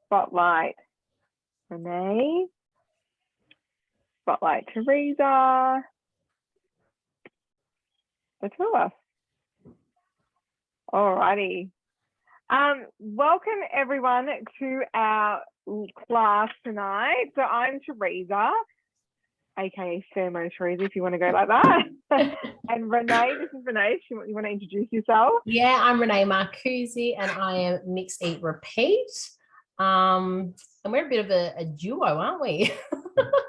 Spotlight Renee. Spotlight Teresa. The two of us. Alrighty. Welcome everyone to our class tonight. So I'm Teresa, aka Thermo Teresa, if you want to go like that. And Renee, this is Renee. You want to introduce yourself? Yeah, I'm Renee Marcuzzi, and I am Mix Eat Repeat. And we're a bit of a duo, aren't we?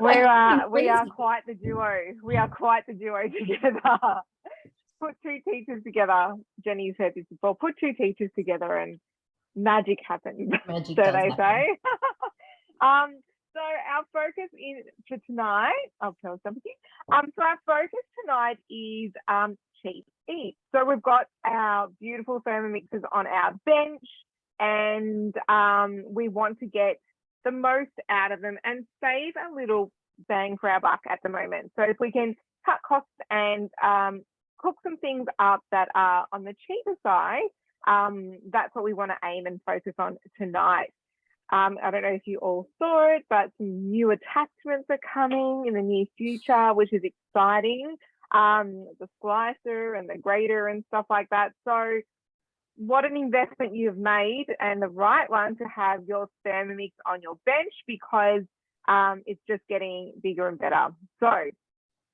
We are quite the duo. We are quite the duo together. Put two teachers together. Jenny's heard this before. Put two teachers together and magic happens. Magic so does they happen. say. So our focus for tonight, I'll tell something. So our focus tonight is cheap eat. So we've got our beautiful Thermomixes on our bench, and we want to get the most out of them and save a little bang for our buck at the moment. So if we can cut costs and cook some things up that are on the cheaper side, that's what we want to aim and focus on tonight. I don't know if you all saw it, but some new attachments are coming in the near future, which is exciting. The slicer and the grater and stuff like that. So what an investment you've made, and the right one to have your Thermomix on your bench, because it's just getting bigger and better. So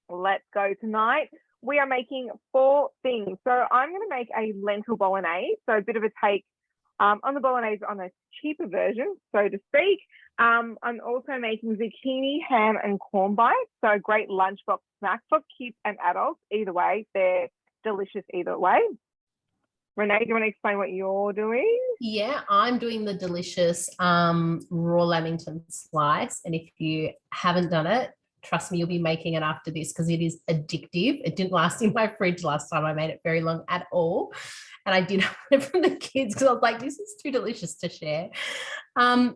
let's go tonight. We are making 4 things. So I'm going to make a lentil bolognese, so a bit of a take on the bolognese on a cheaper version, so to speak. I'm also making zucchini, ham, and corn bites, so a great lunchbox snack for kids and adults. Either way, they're delicious either way. Renee, do you want to explain what you're doing? Yeah, I'm doing the delicious raw lamington slice. And if you haven't done it, trust me, you'll be making it after this, because it is addictive. It didn't last in my fridge last time I made it very long at all. And I did have it from the kids because I was like, this is too delicious to share. And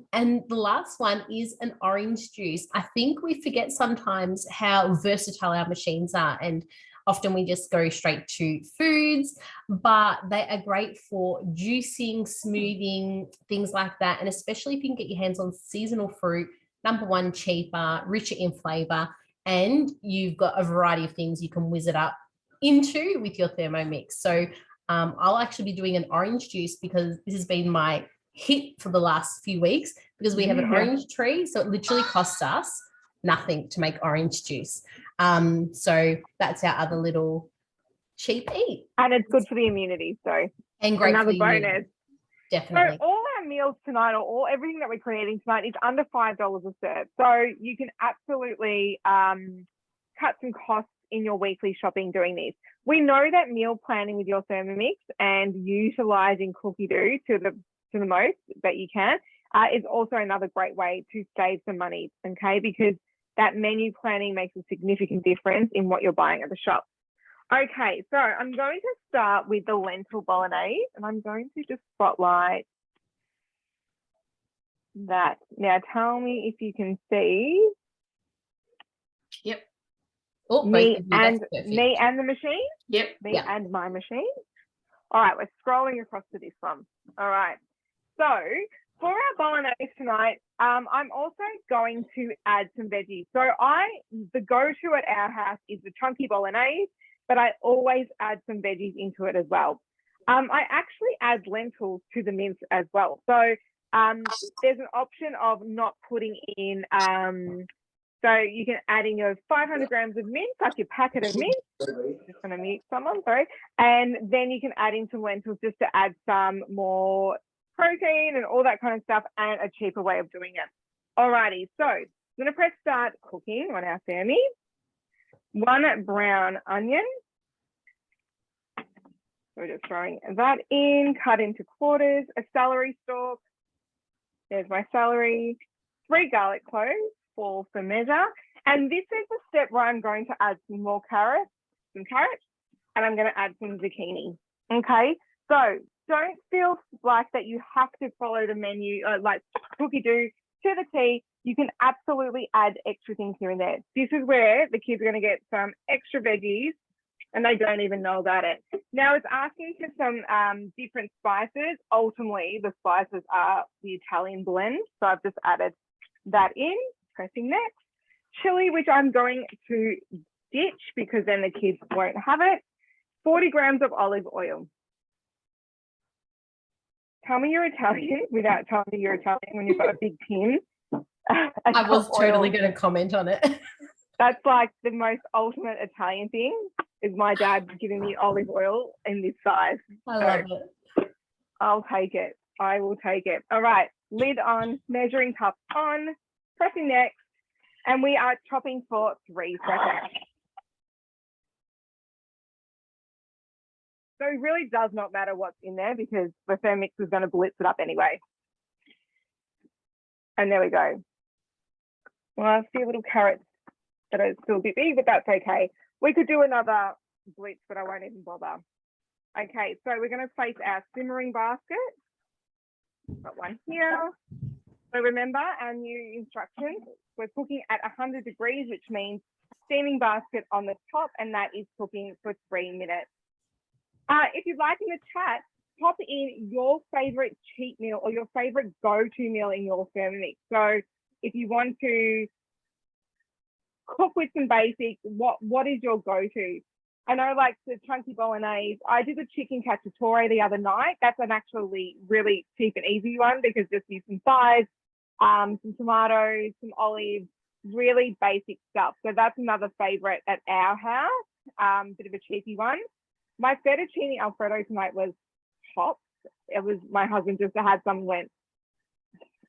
the last one is an orange juice. I think we forget sometimes how versatile our machines are, and often we just go straight to foods, but they are great for juicing, smoothing, things like that. And especially if you can get your hands on seasonal fruit, number one, cheaper, richer in flavor, and you've got a variety of things you can whiz it up into with your Thermomix. So I'll actually be doing an orange juice, because this has been my hit for the last few weeks, because we have an orange tree. So it literally costs us nothing to make orange juice. So that's our other little cheap eat. And it's good for the immunity. So and great another for the bonus. immunity. Definitely. So all our meals tonight, or everything that we're creating tonight, is under $5 a serve. So you can absolutely cut some costs in your weekly shopping doing this. We know that meal planning with your Thermomix and utilizing cookie dough to the most that you can is also another great way to save some money, okay? Because that menu planning makes a significant difference in what you're buying at the shop. Okay, so I'm going to start with the lentil bolognese, and I'm going to just spotlight that. Now tell me if you can see. Yep. Oh, me and the machine? Yep. Me and my machine. All right, we're scrolling across to this one. All right. So for our bolognese tonight, I'm also going to add some veggies. So the go-to at our house is the chunky bolognese, but I always add some veggies into it as well. I actually add lentils to the mince as well. So there's an option of not putting in, so you can add in your 500 grams of mince, like your packet of mince. Just going to mute someone, sorry. And then you can add in some lentils just to add some more protein and all that kind of stuff, and a cheaper way of doing it. Alrighty, so I'm going to press start cooking on our Thermi. 1 brown onion. We're just throwing that in, cut into quarters. A celery stalk. There's my celery. 3 garlic cloves, 4 for measure. And this is the step where I'm going to add some carrots, and I'm going to add some zucchini. Okay, so don't feel like that you have to follow the menu, like cookie dough to the T. You can absolutely add extra things here and there. This is where the kids are going to get some extra veggies and they don't even know about it. Now it's asking for some different spices. Ultimately, the spices are the Italian blend. So I've just added that in, pressing next. Chili, which I'm going to ditch because then the kids won't have it. 40 grams of olive oil. Tell me you're Italian without telling me you're Italian when you've got a big tin. I was totally going to comment on it. That's like the most ultimate Italian thing, is my dad giving me olive oil in this size. I love it. I'll take it. I will take it. All right, lid on, measuring cup on, pressing next, and we are chopping for 3 seconds. So it really does not matter what's in there because the Thermomix is going to blitz it up anyway. And there we go. Well, I see little carrots that are still a bit big, but that's okay. We could do another blitz, but I won't even bother. Okay, so we're going to place our simmering basket. Got one here. So remember our new instructions. We're cooking at 100 degrees, which means steaming basket on the top, and that is cooking for 3 minutes. If you'd like in the chat, pop in your favorite cheat meal or your favorite go-to meal in your Thermomix. So if you want to cook with some basics, what is your go-to? I know, like the chunky bolognese. I did the chicken cacciatore the other night. That's an actually really cheap and easy one because just use some thighs, some tomatoes, some olives, really basic stuff. So that's another favorite at our house, bit of a cheapy one. My fettuccine Alfredo tonight was top. It was, my husband just had some and went,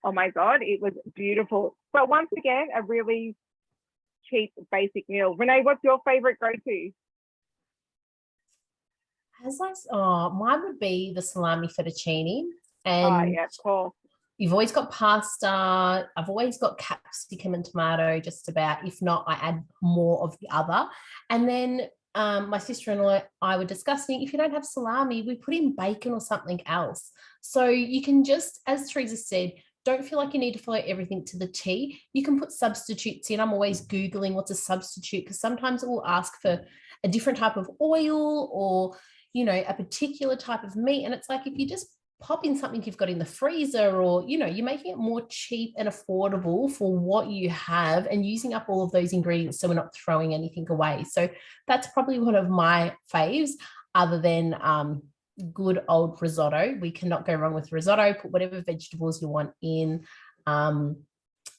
oh my God, it was beautiful. But once again, a really cheap, basic meal. Renee, what's your favorite go-to? Mine would be the salami fettuccine. And yeah, cool. You've always got pasta. I've always got capsicum and tomato, just about. If not, I add more of the other. And then my sister-in-law and I were discussing, if you don't have salami, we put in bacon or something else. So you can just, as Teresa said, don't feel like you need to follow everything to the T. You can put substitutes in. I'm always Googling what's a substitute because sometimes it will ask for a different type of oil or, a particular type of meat. And it's like, if you just pop in something you've got in the freezer or, you're making it more cheap and affordable for what you have and using up all of those ingredients so we're not throwing anything away. So that's probably one of my faves, other than good old risotto. We cannot go wrong with risotto. Put whatever vegetables you want in. And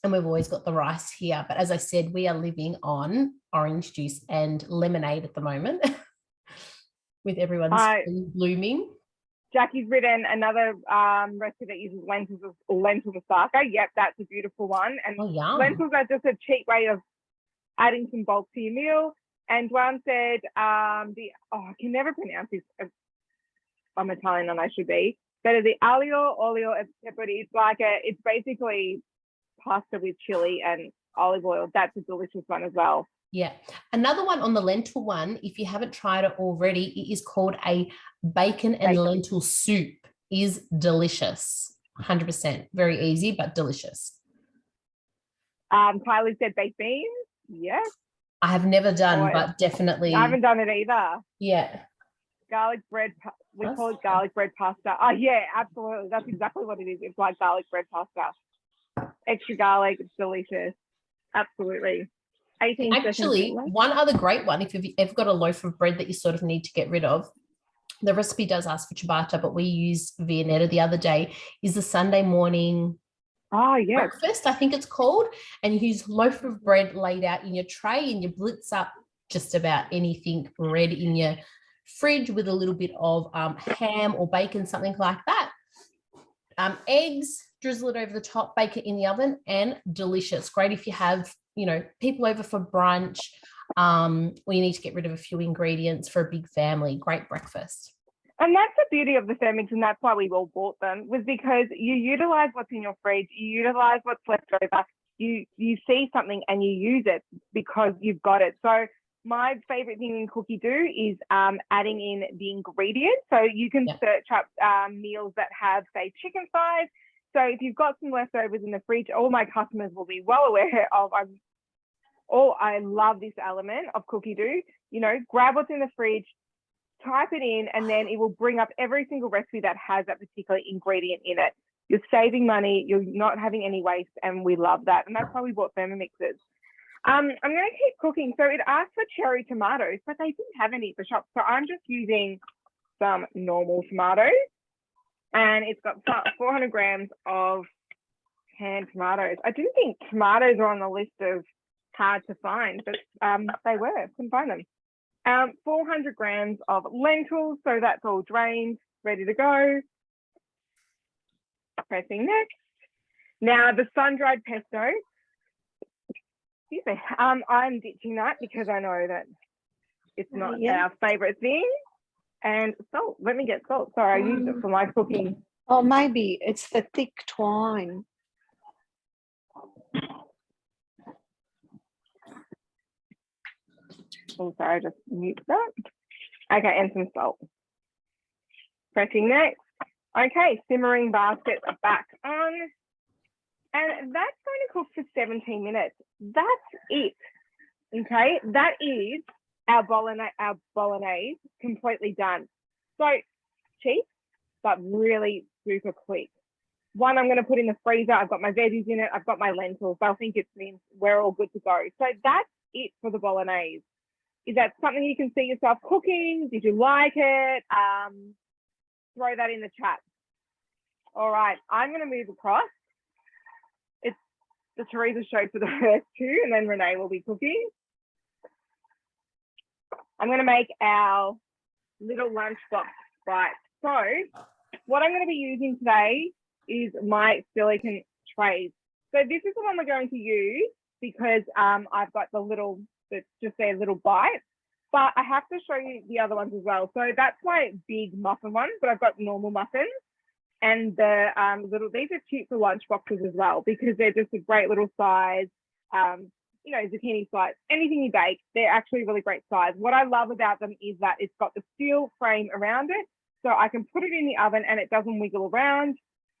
we've always got the rice here. But as I said, we are living on orange juice and lemonade at the moment with everyone's blooming. Jackie's written another recipe that uses lentil moussaka. Yep, that's a beautiful one. And lentils are just a cheap way of adding some bulk to your meal. And Dwan said, I can never pronounce this. I'm Italian and I should be. That is the aglio olio e pepe. It's basically pasta with chili and olive oil. That's a delicious one as well. Yeah. Another one on the lentil one, if you haven't tried it already, it is called a bacon and lentil soup. Is delicious. 100%. Very easy, but delicious. Kylie said baked beans. Yes. I have never done, but definitely. I haven't done it either. Yeah. Garlic bread. We call it garlic bread pasta. Oh, yeah, absolutely. That's exactly what it is. It's like garlic bread pasta. Extra garlic. It's delicious. Absolutely. Actually, one other great one, if you've ever got a loaf of bread that you sort of need to get rid of, the recipe does ask for ciabatta, but we used Viennetta the other day, is the Sunday morning breakfast, I think it's called, and you use loaf of bread laid out in your tray and you blitz up just about anything bread in your fridge with a little bit of ham or bacon, something like that. Eggs, drizzle it over the top, bake it in the oven, and delicious. Great if you have people over for brunch, or you need to get rid of a few ingredients for a big family. Great breakfast. And that's the beauty of the Thermomix, and that's why we all bought them, was because you utilize what's in your fridge, you utilize what's left over, you see something and you use it because you've got it. So my favorite thing in Cookie Do is adding in the ingredients. So you can search up meals that have, say, chicken thighs. So if you've got some leftovers in the fridge, all my customers will be well aware of. I love this element of Cookie Do. You know, grab what's in the fridge, type it in, and then it will bring up every single recipe that has that particular ingredient in it. You're saving money, you're not having any waste, and we love that. And that's why we bought Thermomixes. I'm going to keep cooking. So it asked for cherry tomatoes, but they didn't have any at the shop. So I'm just using some normal tomatoes. And it's got 400 grams of canned tomatoes. I didn't think tomatoes were on the list of hard to find, but they were. Couldn't find them. 400 grams of lentils. So that's all drained, ready to go. Pressing next. Now the sun-dried pesto. Excuse me. I'm ditching that because I know that it's not our favorite thing. And salt. Let me get salt. Sorry, I used it for my cooking. Oh, maybe it's the thick twine. Oh, sorry, I just mute that. Okay, and some salt. Pressing next. Okay, simmering basket back on. And that's going to cook for 17 minutes. That's it. Okay, that is our bolognese completely done. So cheap, but really super quick. One, I'm going to put in the freezer. I've got my veggies in it. I've got my lentils. They'll think it means we're all good to go. So that's it for the bolognese. Is that something you can see yourself cooking? Did you like it? Throw that in the chat. All right, I'm going to move across. It's the Teresa show for the first two, and then Renee will be cooking. I'm going to make our little lunchbox bites. So what I'm going to be using today is my silicone trays. So this is the one we're going to use because I've got the little, that's just their little bite, but I have to show you the other ones as well. So that's my big muffin one, but I've got normal muffins. And the these are cute for lunch boxes as well because they're just a great little size. You know, zucchini slice, anything you bake, they're actually really great size. What I love about them is that it's got the steel frame around it, so I can put it in the oven and it doesn't wiggle around,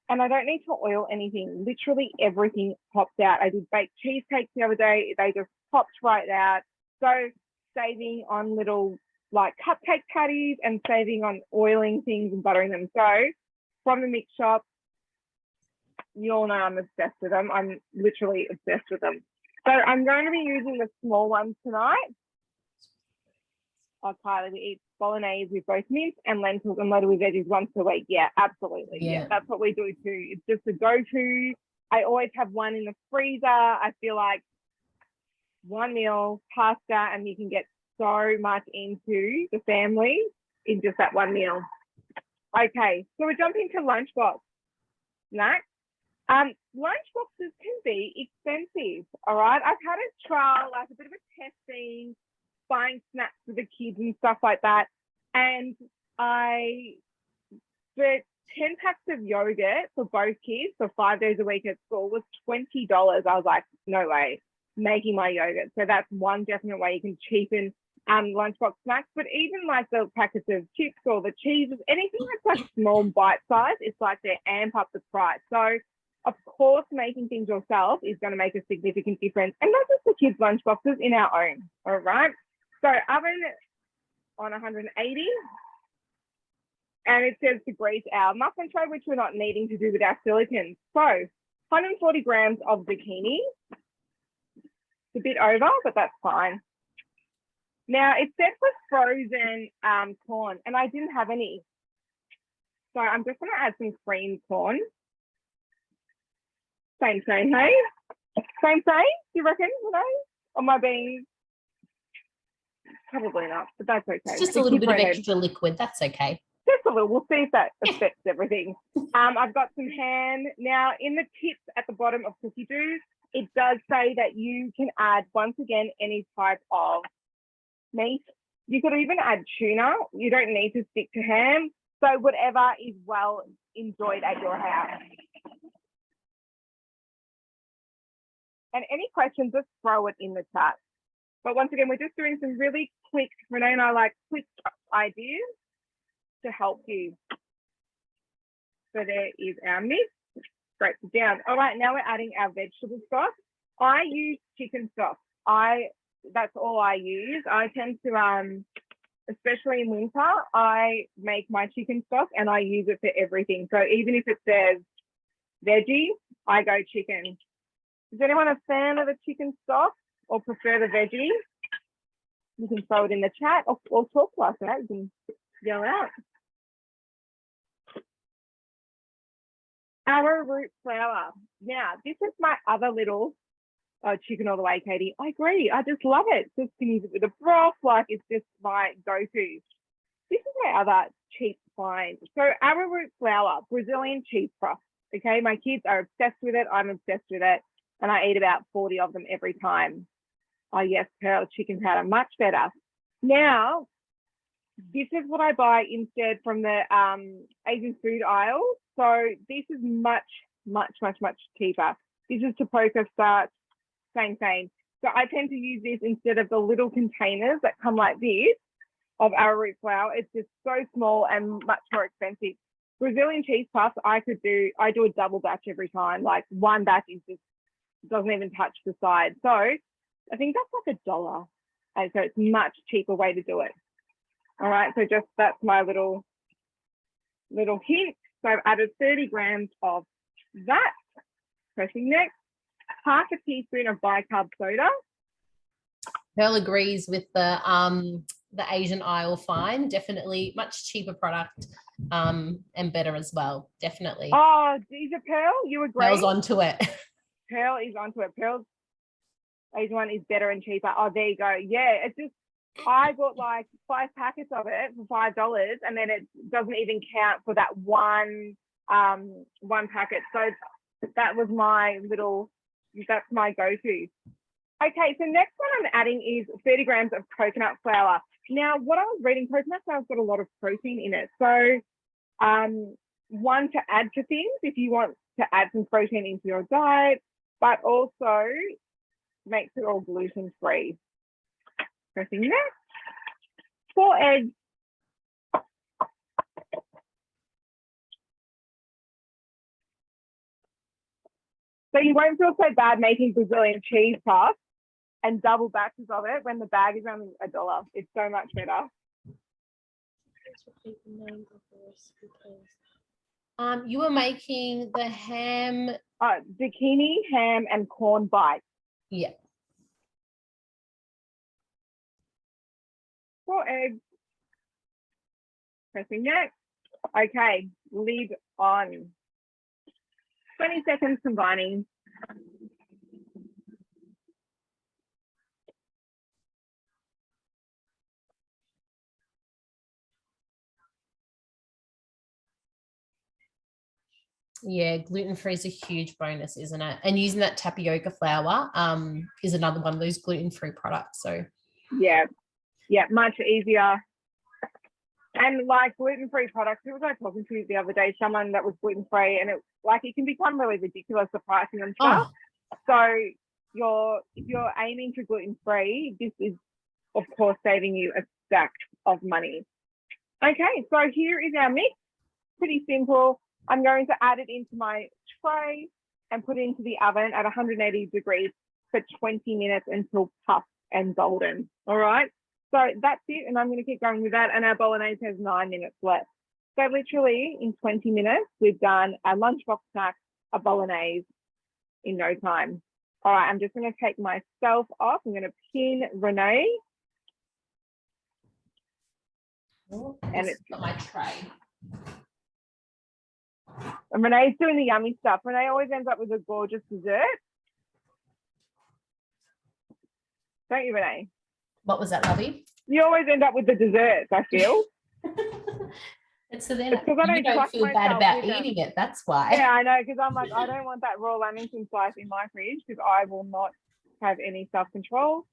and I don't need to oil anything. Literally everything pops out. I did baked cheesecakes the other day. They just popped right out. So saving on little like cupcake patties and saving on oiling things and buttering them. So from the mix shop, you all know I'm obsessed with them. I'm literally obsessed with them. So I'm going to be using the small ones tonight. Oh, Kylie, we eat bolognese with both mince and lentils and loaded with veggies once a week. Yeah, absolutely. Yeah, that's what we do too. It's just a go-to. I always have one in the freezer. I feel like one meal, pasta, and you can get so much into the family in just that one meal. Okay, so we're jumping to Lunchbox. Snacks. Lunchboxes can be expensive, all right? I've had a trial, like a bit of a testing, buying snacks for the kids and stuff like that. And the 10 packs of yogurt for both kids for 5 days a week at school was $20. I was like, no way, making my yogurt. So that's one definite way you can cheapen lunchbox snacks. But even like the packets of chips or the cheeses, anything that's like small bite size, it's like they amp up the price. So of course, making things yourself is going to make a significant difference. And not just the kids' lunchboxes, in our own, all right? So oven on 180. And it says to grease our muffin tray, which we're not needing to do with our silicone. So 140 grams of zucchini. It's a bit over, but that's fine. Now, it said for frozen corn, and I didn't have any. So I'm just going to add some cream corn. Same, hey? Same, do you reckon, Or am I being... Probably not, but that's okay. It's just a little bit of extra liquid. That's okay. Just a little. We'll see if that affects everything. I've got some ham. Now, in the tips at the bottom of cookie dough, it does say that you can add, once again, any type of meat. You could even add tuna. You don't need to stick to ham. So whatever is well enjoyed at your house. And any questions, just throw it in the chat. But once again, we're just doing some really quick, Renee and I like quick ideas to help you. So there is our mix, scrape it down. All right, now we're adding our vegetable stock. I use chicken stock. I that's all I use. I tend to especially in winter, I make my chicken stock and I use it for everything. So even if it says veggie, I go chicken. Is anyone a fan of the chicken stock or prefer the veggie? You can throw it in the chat or talk to us, right? You can yell out. Arrowroot flour. Now, this is my other little chicken all the way, Katie. I agree. I just love it. Just to use it with a broth, like it's just my go-to. This is my other cheap find. So arrowroot flour, Brazilian cheese crust. Okay, my kids are obsessed with it. I'm obsessed with it. And I eat about 40 of them every time. Oh yes, Pearl chicken powder, much better. Now, this is what I buy instead from the Asian food aisle. So this is much cheaper. This is to poker starch, same. So I tend to use this instead of the little containers that come like this of arrowroot flour. It's just so small and much more expensive. Brazilian cheese puffs, I do a double batch every time. Like one batch is just doesn't even touch the side. So I think that's like $1. And so it's much cheaper way to do it. All right, so just that's my little hint. So I've added 30 grams of that. Pressing next, half a teaspoon of bicarb soda. Pearl agrees with the Asian aisle find. Definitely much cheaper product and better as well. Definitely. Oh, is it Pearl? You agree? Pearl's onto it. Pearl is onto it. Pearl's Asian one is better and cheaper. Oh, there you go. Yeah, it's just I bought like 5 packets of it for $5, and then it doesn't even count for that one packet. So that was that's my go-to. Okay, so next one I'm adding is 30 grams of coconut flour. Now, what I was reading, coconut flour's got a lot of protein in it. So one to add to things if you want to add some protein into your diet, but also makes it all gluten-free. Pressing next. 4 eggs. So you won't feel so bad making Brazilian cheese puffs and double batches of it when the bag is only $1. It's so much better. You were making the ham. Zucchini, ham, and corn bites. Yeah. 4 eggs. Pressing next. Okay, lid on. 20 seconds combining. Yeah, gluten-free is a huge bonus, isn't it? And using that tapioca flour is another one of those gluten-free products. So yeah, much easier. And like gluten-free products, who was I talking to the other day? Someone that was gluten-free, and it can become really ridiculous, the pricing and stuff. So if you're aiming for gluten-free, this is of course saving you a stack of money. Okay, so here is our mix. Pretty simple. I'm going to add it into my tray and put it into the oven at 180 degrees for 20 minutes until puffed and golden. All right. So that's it. And I'm going to keep going with that. And our bolognese has 9 minutes left. So literally in 20 minutes, we've done a lunchbox snack, a bolognese in no time. All right. I'm just going to take myself off. I'm going to pin Renee. And it's got my tray. And Renee's doing the yummy stuff. Renee always ends up with a gorgeous dessert. Don't you, Renee? What was that, lovey? You always end up with the desserts, I feel. And so then you don't feel bad about eating it. That's why. Yeah, I know, because I'm like, I don't want that raw lamington slice in my fridge because I will not have any self-control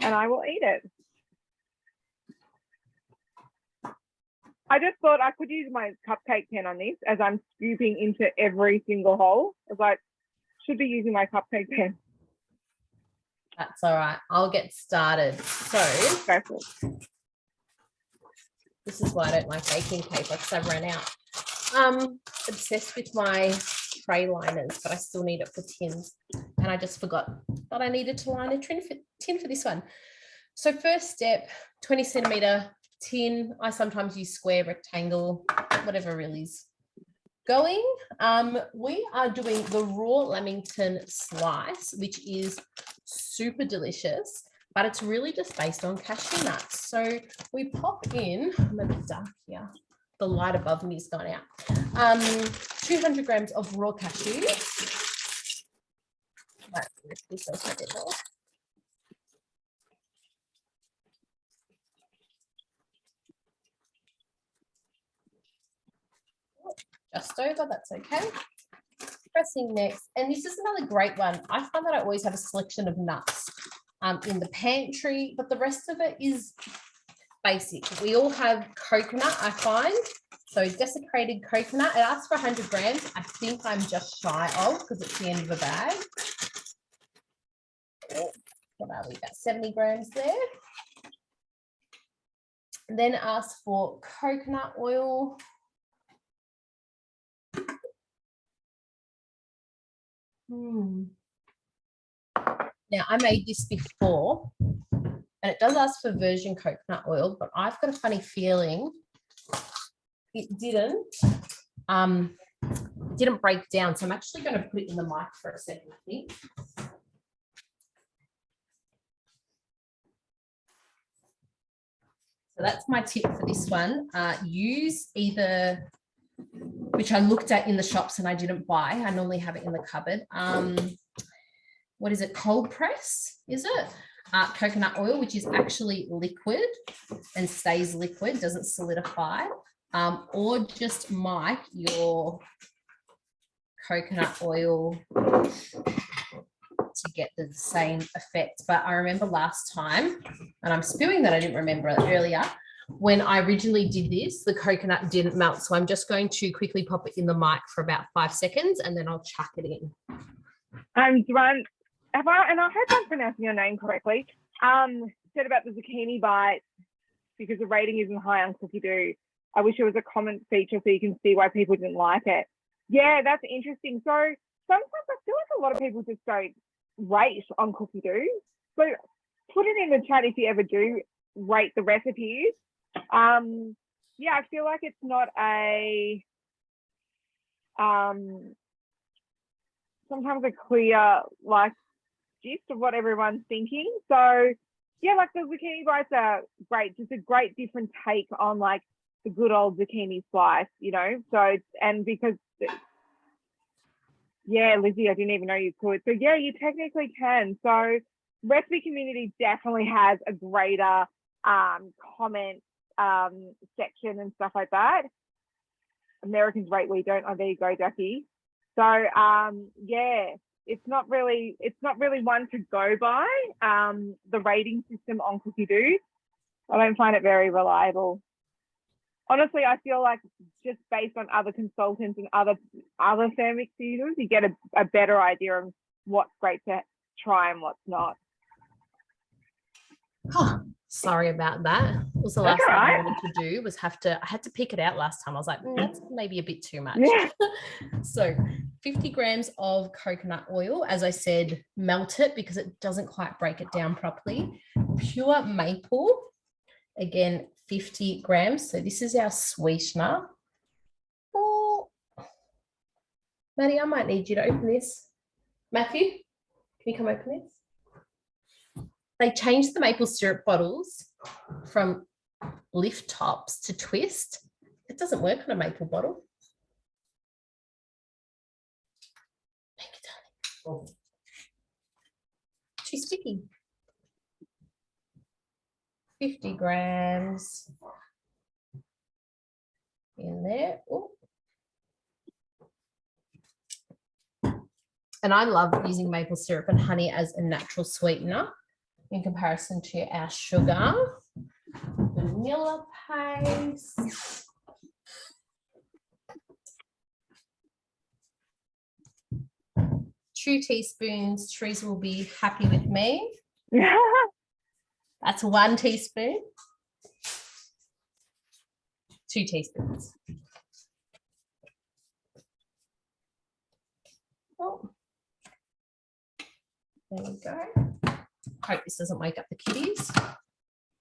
and I will eat it. I just thought I could use my cupcake pen on this as I'm scooping into every single hole. I was like, should be using my cupcake pen. That's all right. I'll get started. So this is why I don't like baking paper, because I've run out. Obsessed with my tray liners, but I still need it for tins. And I just forgot that I needed to line a tin for this one. So first step, 20 centimeter tin. I sometimes use square, rectangle, whatever really is going. We are doing the raw lamington slice, which is super delicious, but it's really just based on cashew nuts. So we pop in, I'm a bit dark here, the light above me has gone out, 200 grams of raw cashews. Right, this goes a bit more. Just over, that's okay. Pressing next, and this is another great one. I find that I always have a selection of nuts in the pantry, but the rest of it is basic. We all have coconut, I find. So desiccated coconut, it asks for 100 grams. I think I'm just shy of, because it's the end of a bag. What are we, about 70 grams there. Then ask for coconut oil. Now, I made this before, and it does ask for virgin coconut oil, but I've got a funny feeling it didn't break down. So I'm actually going to put it in the mic for a second, I think. So that's my tip for this one. Use either, which I looked at in the shops and I didn't buy. I normally have it in the cupboard. What is it? Cold press, is it? Coconut oil, which is actually liquid and stays liquid, doesn't solidify. Or just mic your coconut oil to get the same effect. But I remember last time, and I'm spewing that I didn't remember it earlier, when I originally did this, the coconut didn't melt. So I'm just going to quickly pop it in the mic for about 5 seconds and then I'll chuck it in. Duran, and I hope I'm pronouncing your name correctly, said about the zucchini bites, because the rating isn't high on Cookie Doo. I wish it was a comment feature so you can see why people didn't like it. Yeah, that's interesting. So sometimes I feel like a lot of people just don't rate on Cookie Doo. So put it in the chat if you ever do rate the recipes. Yeah, I feel like it's not a sometimes a clear like gist of what everyone's thinking. So yeah, like the zucchini bites are great, just a great different take on like the good old zucchini slice, you know. So it's, and because yeah, Lizzie, I didn't even know you could. So yeah, you technically can. So recipe community definitely has a greater comment section and stuff like that. Americans rate, we don't. Oh, there you go, Ducky. So yeah, it's not really one to go by. The rating system on Cookie Doo, I don't find it very reliable. Honestly, I feel like just based on other consultants and other Thermomix users, you get a better idea of what's great to try and what's not. Oh, sorry about that. It was the last thing I wanted to do was I had to pick it out last time. I was like, that's maybe a bit too much. Yeah. So 50 grams of coconut oil, as I said, melt it because it doesn't quite break it down properly. Pure maple, again, 50 grams. So this is our sweetener. Oh, Maddie, I might need you to open this. Matthew, can you come open this? They changed the maple syrup bottles from lift tops to twist. It doesn't work on a maple bottle. Thank you, darling. Oh. Too sticky. 50 grams in there. Ooh. And I love using maple syrup and honey as a natural sweetener in comparison to our sugar. Vanilla paste. Two teaspoons. Teresa will be happy with me. That's 1 teaspoon. 2 teaspoons. Oh. There we go. Hope this doesn't wake up the kitties.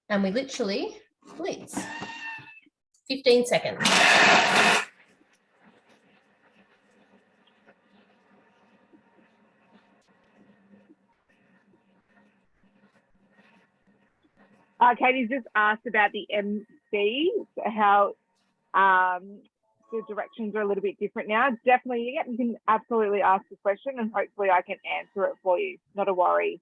And we literally blitz. 15 seconds. Katie's just asked about the MC, how the directions are a little bit different now. Definitely, yeah, you can absolutely ask the question and hopefully I can answer it for you. Not a worry.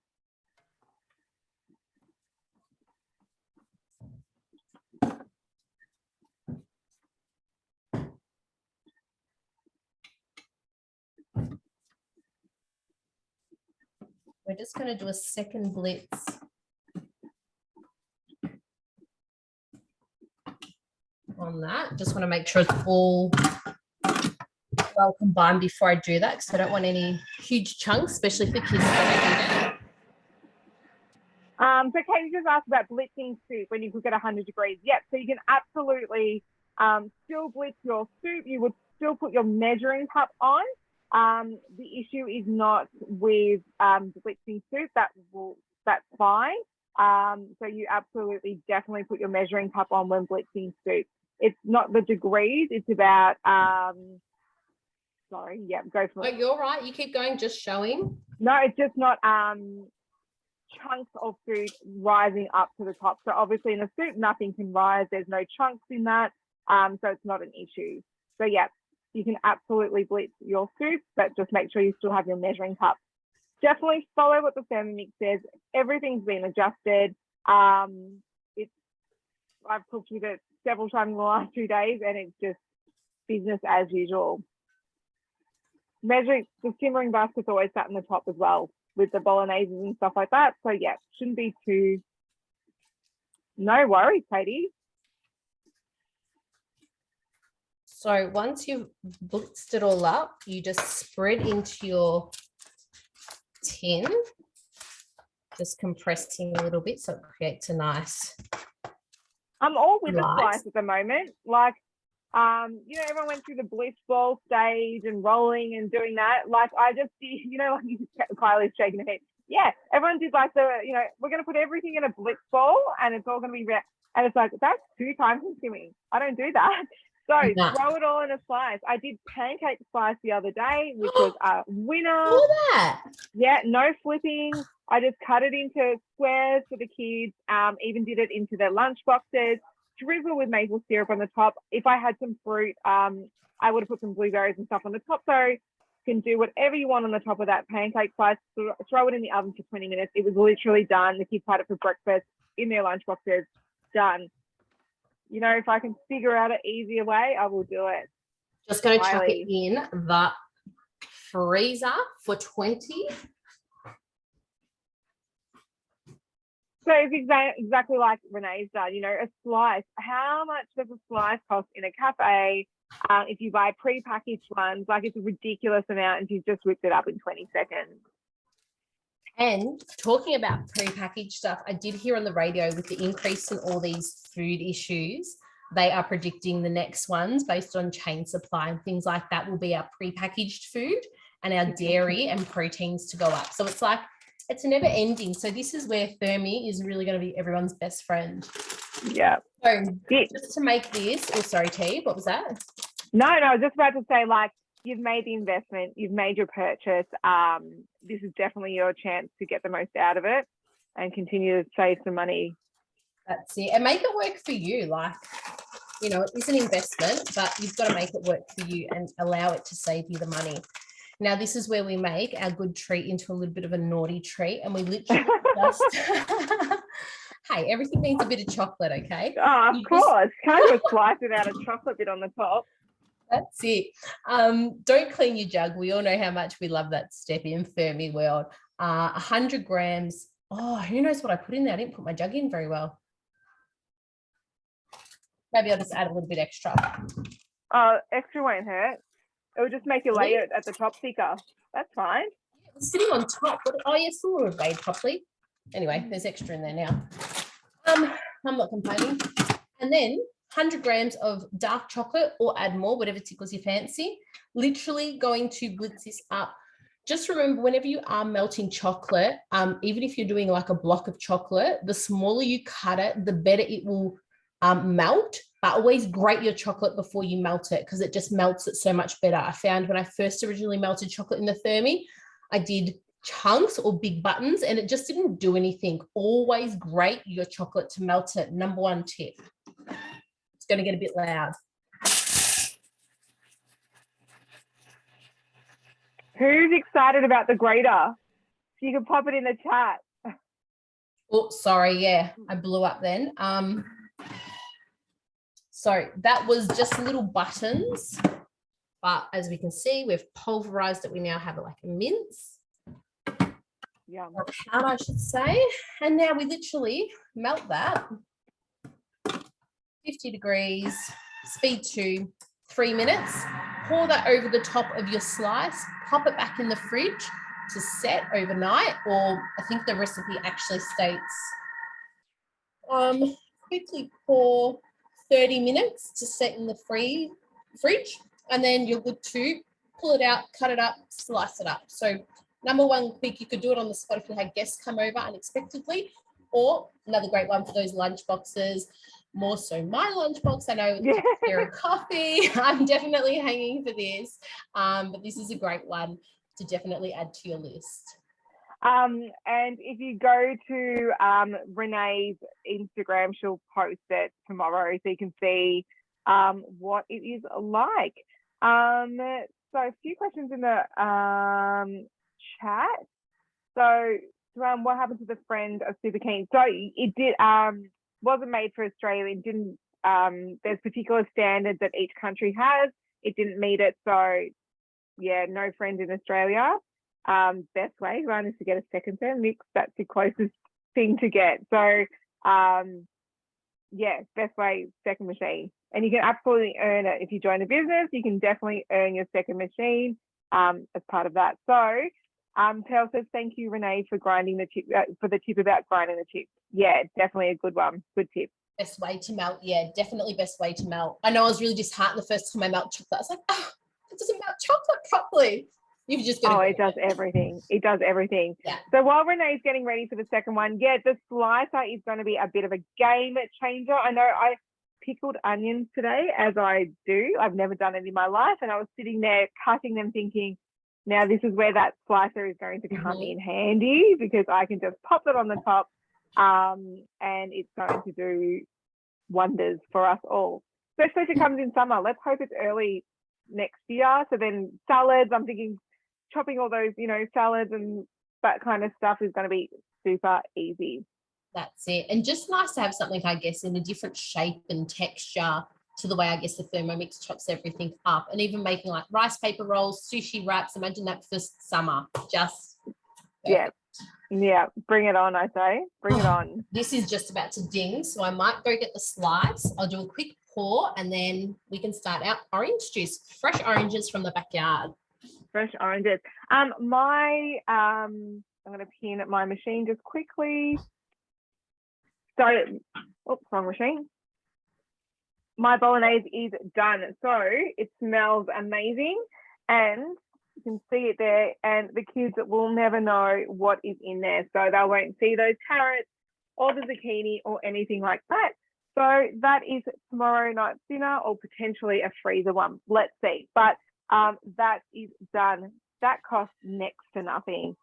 We're just going to do a second blitz. On that, just want to make sure it's all well combined before I do that, because I don't want any huge chunks, especially for kids that So Katie just asked about blitzing soup when you cook at 100 degrees. Yep, so you can absolutely still blitz your soup. You would still put your measuring cup on. The issue is not with blitzing soup. That's fine. So you absolutely definitely put your measuring cup on when blitzing soup. It's not the degrees, it's about sorry, yeah, go for it. Oh, you're right, you keep going, just showing. No, it's just not chunks of food rising up to the top. So obviously in a soup, nothing can rise. There's no chunks in that. So it's not an issue. So yeah, you can absolutely blitz your soup, but just make sure you still have your measuring cup. Definitely follow what the Thermomix says. Everything's been adjusted. I've cooked with it several times in the last 2 days and it's just business as usual. Measuring, the simmering basket's always sat in the top as well with the bolognese and stuff like that. So yeah, shouldn't be too, no worries, Katie. So once you've blitzed it all up, you just spread into your tin, just compressing a little bit so it creates a nice. I'm all with the slice at the moment. Like, you know, everyone went through the bliss ball stage and rolling and doing that. Like, I just did, you know, like Kylie's shaking her head. Yeah, everyone did like the, you know, we're going to put everything in a blitz ball and it's all going to be, and it's like, that's too time consuming. I don't do that. So throw it all in a slice. I did pancake slice the other day, which was a winner. All that. Yeah, no flipping. I just cut it into squares for the kids, even did it into their lunchboxes, drizzle with maple syrup on the top. If I had some fruit, I would have put some blueberries and stuff on the top. So you can do whatever you want on the top of that pancake slice, throw it in the oven for 20 minutes. It was literally done. The kids had it for breakfast in their lunchboxes, done. You know, if I can figure out an easier way, I will do it. Just going to chuck it in the freezer for 20. So it's exactly like Renee's done, you know, a slice. How much does a slice cost in a cafe? If you buy pre-packaged ones, like it's a ridiculous amount and you've just whipped it up in 20 seconds. And talking about pre-packaged stuff, I did hear on the radio with the increase in all these food issues, they are predicting the next ones based on chain supply and things like that will be our pre-packaged food and our dairy and proteins to go up. So it's like, it's never ending. So this is where Thermi is really going to be everyone's best friend. Yeah. So just to make this, oh, sorry, T, what was that? No, I was just about to say, like, you've made the investment, you've made your purchase. This is definitely your chance to get the most out of it and continue to save some money. That's it. And make it work for you. Like, you know, it is an investment, but you've got to make it work for you and allow it to save you the money. Now, this is where we make our good treat into a little bit of a naughty treat. And we literally just, hey, everything needs a bit of chocolate, okay? Oh, of course. Can't just slice it out of chocolate bit on the top. That's it. Don't clean your jug. We all know how much we love that step in Thermi world. 100 grams. Oh, who knows what I put in there? I didn't put my jug in very well. Maybe I'll just add a little bit extra. Extra won't hurt. It will just make your layer at the top thicker. That's fine. Yeah, it was sitting on top. Oh, yes, it would have weighed properly. Anyway, there's extra in there now. I'm not complaining. And then 100 grams of dark chocolate or add more, whatever tickles your fancy. Literally going to blitz this up just remember, whenever you are melting chocolate, even if you're doing like a block of chocolate, the smaller you cut it, the better it will melt. But always grate your chocolate before you melt it, because it just melts it so much better. I found when I first originally melted chocolate in the Thermi, I did chunks or big buttons and it just didn't do anything. Always grate your chocolate to melt it. Number one tip. It's going to get a bit loud. Who's excited about the grater? You can pop it in the chat. Oh, sorry. Yeah, I blew up then. So that was just little buttons, but as we can see, we've pulverized it. We now have it like a mince. Yeah. Or powder, I should say. And now we literally melt that. 50 degrees, speed to 3 minutes. Pour that over the top of your slice, pop it back in the fridge to set overnight, or I think the recipe actually states quickly pour 30 minutes to set in the fridge, and then you're good to pull it out, cut it up, slice it up. So number one quick, you could do it on the spot if you had guests come over unexpectedly, or another great one for those lunch boxes, more so my lunchbox. I know with here and coffee, I'm definitely hanging for this, but this is a great one to definitely add to your list. And if you go to Renee's Instagram, she'll post it tomorrow so you can see what it is like. So a few questions in the chat. So what happened to the friend of Super Keen? So it did wasn't made for Australia. It didn't there's particular standards that each country has. It didn't meet it. So yeah, no friend in Australia. Best way, one is to get a second Thermomix. That's the closest thing to get. So yeah, best way, second machine. And you can absolutely earn it. If you join a business, you can definitely earn your second machine as part of that. So Pearl says, thank you, Renee, for grinding the chip, for the tip about grinding the chips. Yeah, definitely a good one. Good tip. Best way to melt. Yeah, definitely best way to melt. I know I was really disheartened the first time I melt chocolate. I was like, oh, it doesn't melt chocolate properly. You've just got to it does everything. It does everything. Yeah. So while Renee's getting ready for the second one, yeah, the slicer is going to be a bit of a game changer. I know I pickled onions today, as I do. I've never done it in my life. And I was sitting there cutting them thinking, now this is where that slicer is going to come in handy, because I can just pop it on the top and it's going to do wonders for us all. Especially if it comes in summer. Let's hope it's early next year. So then salads, I'm thinking chopping all those, salads and that kind of stuff is going to be super easy. That's it. And just nice to have something, I guess, in a different shape and texture to the way, I guess, the Thermomix chops everything up. And even making like rice paper rolls, sushi wraps, imagine that for summer. Just perfect. Yeah, bring it on, I say. Bring it on. This is just about to ding, so I might go get the slice. I'll do a quick pour and then we can start our orange juice. Fresh oranges from the backyard. Fresh oranges. I'm going to pin my machine just quickly. So, wrong machine. My bolognese is done. So it smells amazing and you can see it there, and the kids will never know what is in there. So they won't see those carrots or the zucchini or anything like that. So that is tomorrow night's dinner, or potentially a freezer one. Let's see. But that is done. That cost next to nothing.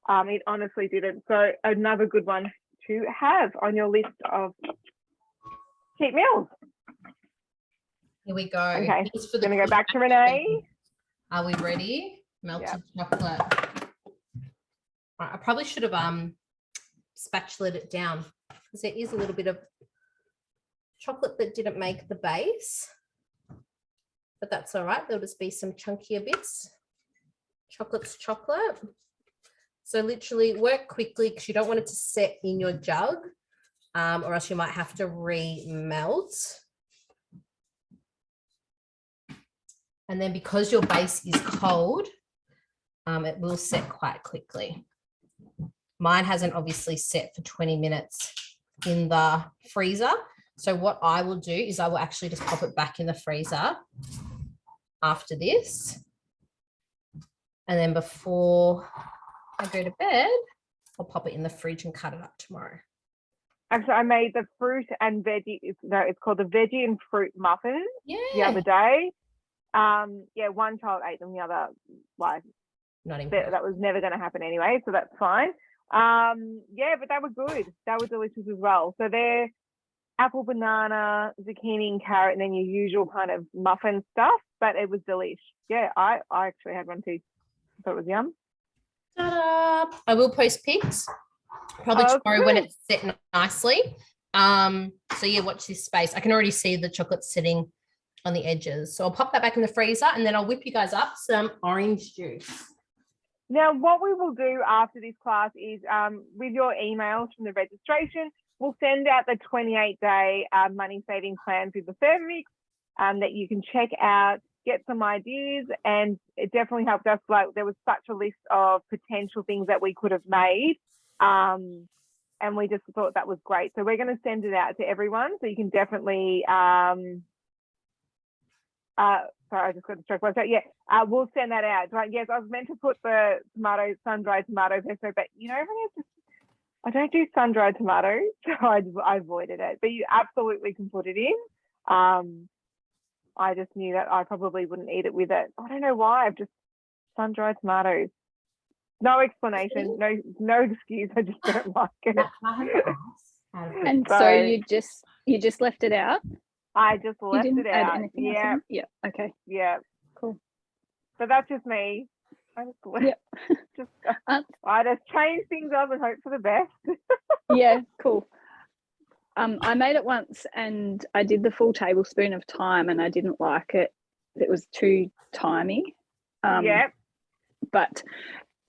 It honestly didn't. So another good one to have on your list of cheap meals. Here we go. Okay, I'm going to go back to Renee. Are we ready? Melted chocolate. Right, I probably should have spatulaed it down because there is a little bit of chocolate that didn't make the base, but that's all right. There'll just be some chunkier bits. Chocolate's chocolate. So literally work quickly because you don't want it to set in your jug or else you might have to remelt. And then because your base is cold, it will set quite quickly. Mine hasn't obviously set for 20 minutes in the freezer. So what I will do is I will actually just pop it back in the freezer after this. And then before I go to bed, I'll pop it in the fridge and cut it up tomorrow. Actually, I made the fruit and veggie. It's called the veggie and fruit muffins the other Yeah. day. Yeah, one child ate them, the other like Not impressed. that was never going to happen anyway, so that's fine. Yeah, but they were good. They were delicious as well. So they're apple, banana, zucchini, and carrot, and then your usual kind of muffin stuff. But it was delish. Yeah, I actually had one too. I thought it was yum. Ta-da! I will post pics probably tomorrow when it's set nicely. So yeah, watch this space. I can already see the chocolate sitting on the edges. So I'll pop that back in the freezer and then I'll whip you guys up some orange juice. Now, what we will do after this class is with your emails from the registration, we'll send out the 28-day money saving plans with the Thermomix that you can check out, get some ideas, and it definitely helped us. Like, there was such a list of potential things that we could have made, and we just thought that was great. So we're going to send it out to everyone, so you can definitely sorry, I just got distracted. So yeah, we'll send that out. Right? Yes, I was meant to put the sun-dried tomato pesto, but you know, I don't do sun-dried tomatoes, so I avoided it. But you absolutely can put it in. I just knew that I probably wouldn't eat it with it. I don't know why. I've just sun-dried tomatoes. No explanation, no excuse. I just don't like it. And so you just left it out? I just left it out. Yeah. Yeah. Okay. Yeah. Cool. So that's just me. I just left. Yep. I just change things up and hope for the best. Yeah. Cool. I made it once and I did the full tablespoon of thyme and I didn't like it. It was too timey. Yeah. But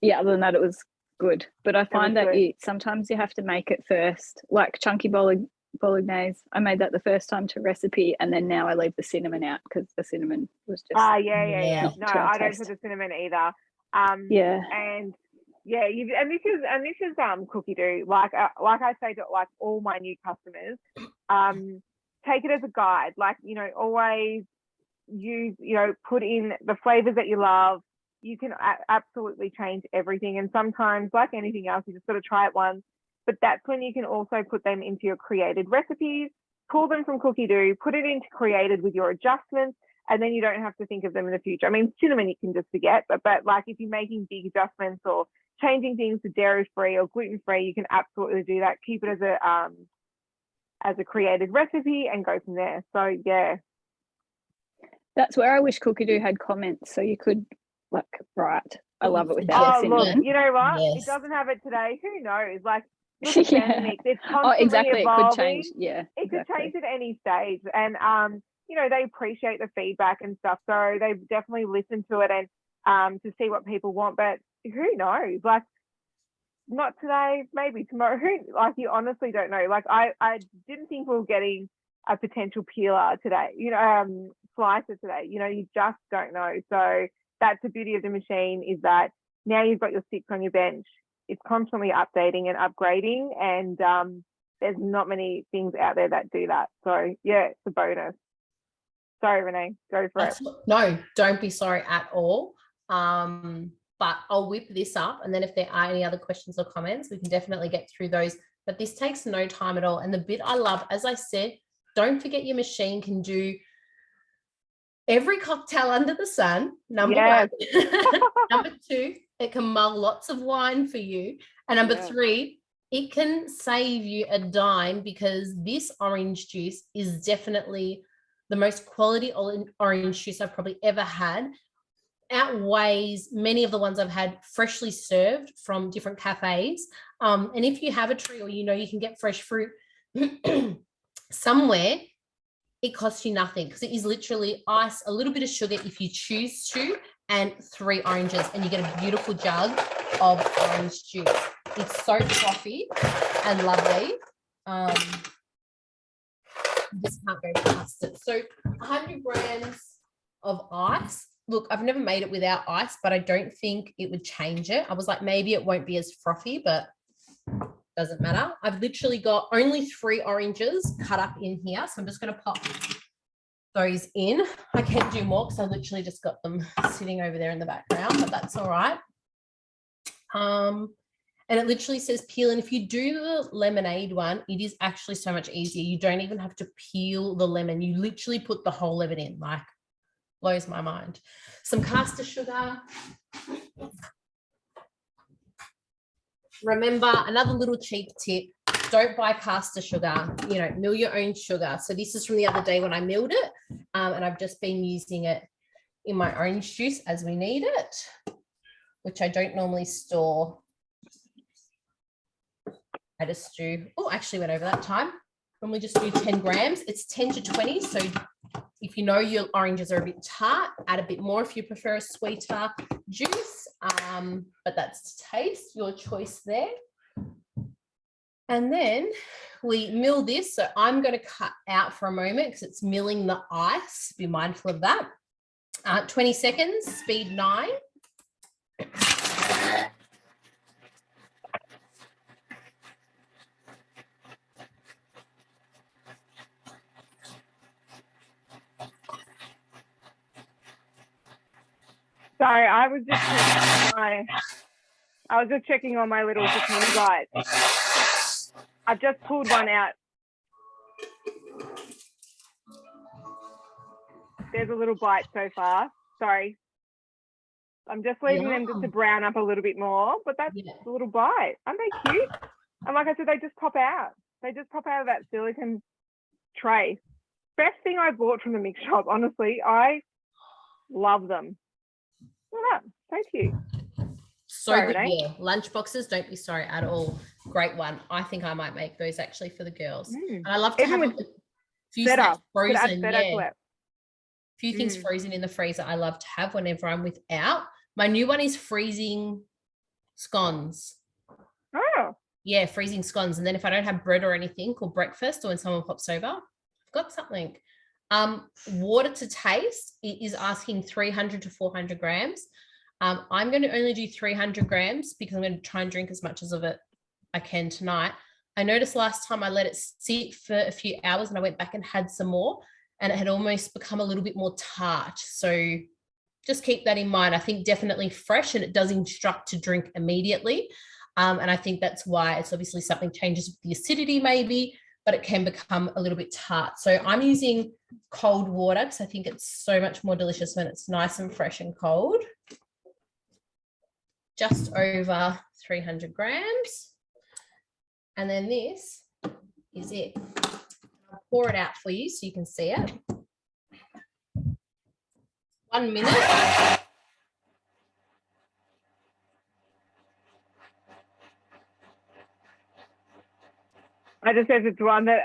yeah, other than that, it was good. But I find that sometimes you have to make it first, like chunky bolognese. I made that the first time to recipe, and then now I leave the cinnamon out because the cinnamon was just yeah. No, I don't put the cinnamon either. And yeah, and this is cookie dough. Like I say to like all my new customers, take it as a guide. Like, you know, always use, you know, put in the flavors that you love. You can absolutely change everything, and sometimes, like anything else, you just got to try it once. But that's when you can also put them into your created recipes, pull them from cookie dough, put it into created with your adjustments, and then you don't have to think of them in the future. I mean, cinnamon you can just forget, but like if you're making big adjustments or changing things to dairy-free or gluten-free, you can absolutely do that. Keep it as a created recipe and go from there. So yeah. That's where I wish cookie dough had comments so you could like write, I love it without cinnamon. Look, you know what? Yes. It doesn't have it today. Who knows? Like, look at Thermomix. It's constantly exactly. evolving. It could change. Yeah, it could change at any stage. And you know, they appreciate the feedback and stuff, so they definitely listen to it and to see what people want. But who knows? Like, not today, maybe tomorrow. Like, you honestly don't know. Like, I didn't think we were getting a potential peeler today. You know, slicer today. You know, you just don't know. So that's the beauty of the machine, is that now you've got your sticks on your bench. It's constantly updating and upgrading, and there's not many things out there that do that. So yeah, it's a bonus. Sorry, Renee, go for it. No, don't be sorry at all. But I'll whip this up, and then if there are any other questions or comments, we can definitely get through those. But this takes no time at all. And the bit I love, as I said, don't forget your machine can do every cocktail under the sun, number one. Number two, it can mull lots of wine for you. And number three, it can save you a dime, because this orange juice is definitely the most quality orange juice I've probably ever had. Outweighs many of the ones I've had freshly served from different cafes. And if you have a tree, or you know you can get fresh fruit somewhere, it costs you nothing, because it is literally ice, a little bit of sugar if you choose to, and 3 oranges, and you get a beautiful jug of orange juice. It's so frothy and lovely. You just can't go past it. So 100 grams of ice. Look, I've never made it without ice, but I don't think it would change it. I was like, maybe it won't be as frothy, but doesn't matter. I've literally got only 3 oranges cut up in here. So I'm just going to pop those in. I can do more because I literally just got them sitting over there in the background, but that's all right. And it literally says peel. And if you do the lemonade one, it is actually so much easier. You don't even have to peel the lemon. You literally put the whole lemon in, like, blows my mind. Some caster sugar. Remember, another little cheap tip, don't buy caster sugar, you know, mill your own sugar. So this is from the other day when I milled it, and I've just been using it in my orange juice as we need it, which I don't normally store. I just do, oh, actually went over that time. Normally just do 10 grams. It's 10 to 20. So if you know your oranges are a bit tart, add a bit more if you prefer a sweeter juice. But that's taste, your choice there. And then we mill this. So I'm going to cut out for a moment because it's milling the ice. Be mindful of that. 20 seconds, speed 9. Sorry, I was just checking on my little zucchini bites. I've just pulled one out. There's a little bite so far. Sorry. I'm just leaving them just to brown up a little bit more, but that's a little bite. Aren't they cute? And like I said, they just pop out. They just pop out of that silicone tray. Best thing I bought from the mix shop, honestly. I love them. Look at that. So cute. So good, yeah. Lunchboxes, don't be sorry at all. Great one. I think I might make those actually for the girls. And I love to have a few snacks frozen. Yeah. Few things frozen in the freezer I love to have whenever I'm without. My new one is freezing scones. Oh. Yeah, freezing scones. And then if I don't have bread or anything or breakfast or when someone pops over, I've got something. Water to taste, it is asking 300 to 400 grams. I'm going to only do 300 grams because I'm going to try and drink as much of it I can tonight. I noticed last time I let it sit for a few hours and I went back and had some more and it had almost become a little bit more tart. So just keep that in mind. I think definitely fresh and it does instruct to drink immediately. And I think that's why it's obviously something changes with the acidity maybe, but it can become a little bit tart. So I'm using cold water because I think it's so much more delicious when it's nice and fresh and cold. Just over 300 grams. And then this is it. I'll pour it out for you so you can see it. 1 minute. I just said it's one that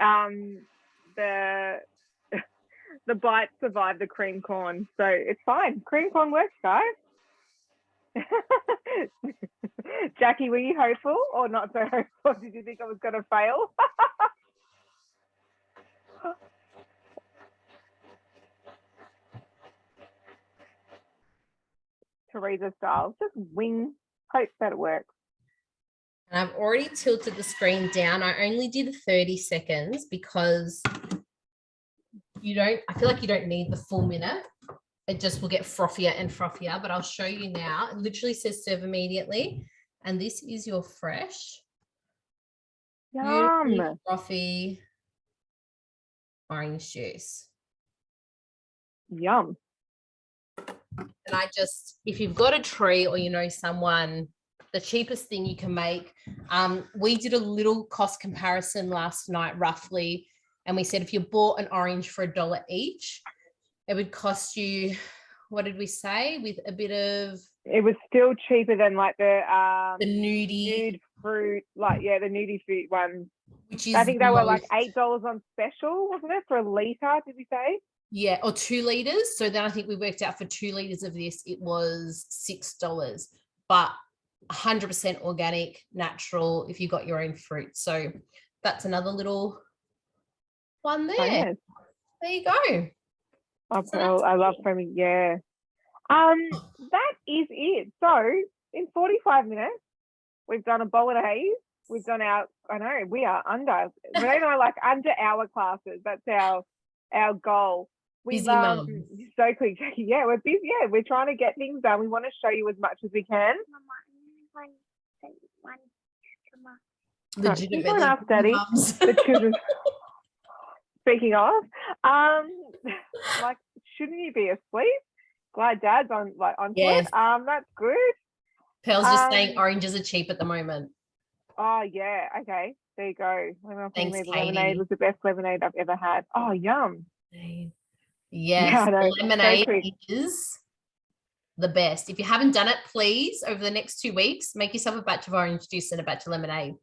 the bite survived the cream corn, so it's fine. Cream corn works, guys. Jackie, were you hopeful or not so hopeful? Did you think I was going to fail? Teresa style, just wing, hope that it works. And I've already tilted the screen down. I only did 30 seconds because I feel like you don't need the full minute. It just will get frothier and frothier, but I'll show you now. It literally says serve immediately. And this is your fresh, Yum. frothy orange juice. Yum. And if you've got a tree or you know someone, the cheapest thing you can make, we did a little cost comparison last night roughly, and we said if you bought an orange for $1 each, it would cost you, what did we say, with a bit of... It was still cheaper than like the nude fruit, like, yeah, the nudie fruit one. Which is I think they were like $8 on special, wasn't it, for a litre, did we say? Yeah, or 2 litres. So then I think we worked out for 2 litres of this, it was $6, but 100% organic, natural, if you got your own fruit. So that's another little one there. Yes. There you go. Oh, Pearl, I love foaming, yeah. That is it. So in 45 minutes, we've done a bolognese. We've done we are under. Renee and I like under hour classes. That's our goal. Busy mums. So quick, Jackie. Yeah, we're busy. Yeah, we're trying to get things done. We want to show you as much as we can. Legitimately, enough, Daddy. mums. The children. Speaking of, like, shouldn't you be asleep? Glad Dad's on Yes. it. That's good. Pearl's just saying oranges are cheap at the moment. Oh yeah, okay. There you go. Thanks, the lemonade Katie. was the best lemonade I've ever had. Oh, yum. Yes, Yeah, I know. the lemonade is the best. If you haven't done it, please, over the next 2 weeks, make yourself a batch of orange juice and a batch of lemonade.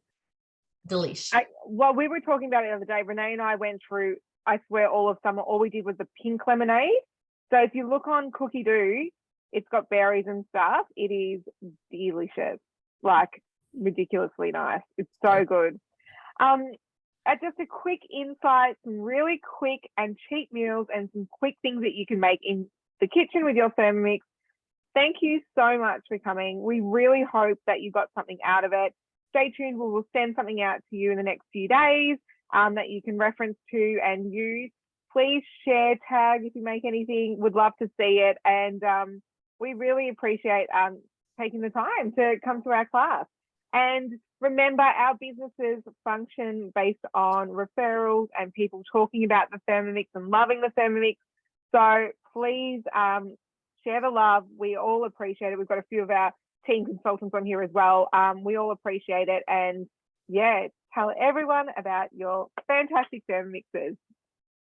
Delish. Well, we were talking about it the other day. Renee and I went through, I swear, all of summer. All we did was the pink lemonade. So if you look on Cookie Doo, it's got berries and stuff. It is delicious, like ridiculously nice. It's so good. Just a quick insight, some really quick and cheap meals and some quick things that you can make in the kitchen with your Thermomix. Thank you so much for coming. We really hope that you got something out of it. Stay tuned. We will send something out to you in the next few days that you can reference to and use. Please share, tag if you make anything. Would love to see it. And we really appreciate taking the time to come to our class. And remember, our businesses function based on referrals and people talking about the Thermomix and loving the Thermomix. So please share the love. We all appreciate it. We've got a few of our team consultants on here as well. We all appreciate it. And yeah, tell everyone about your fantastic Thermomixes.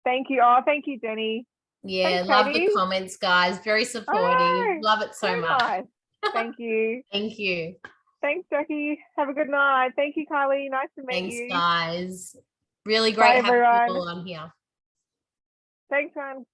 Thank you. Oh, thank you, Jenny. Yeah, love the comments, guys. Very supportive. Love it so much. Nice. Thank you. Thank you. Thanks, Jackie. Have a good night. Thank you, Kylie. Nice to meet you. Thanks, guys. Really great having you all on here. Thanks, man.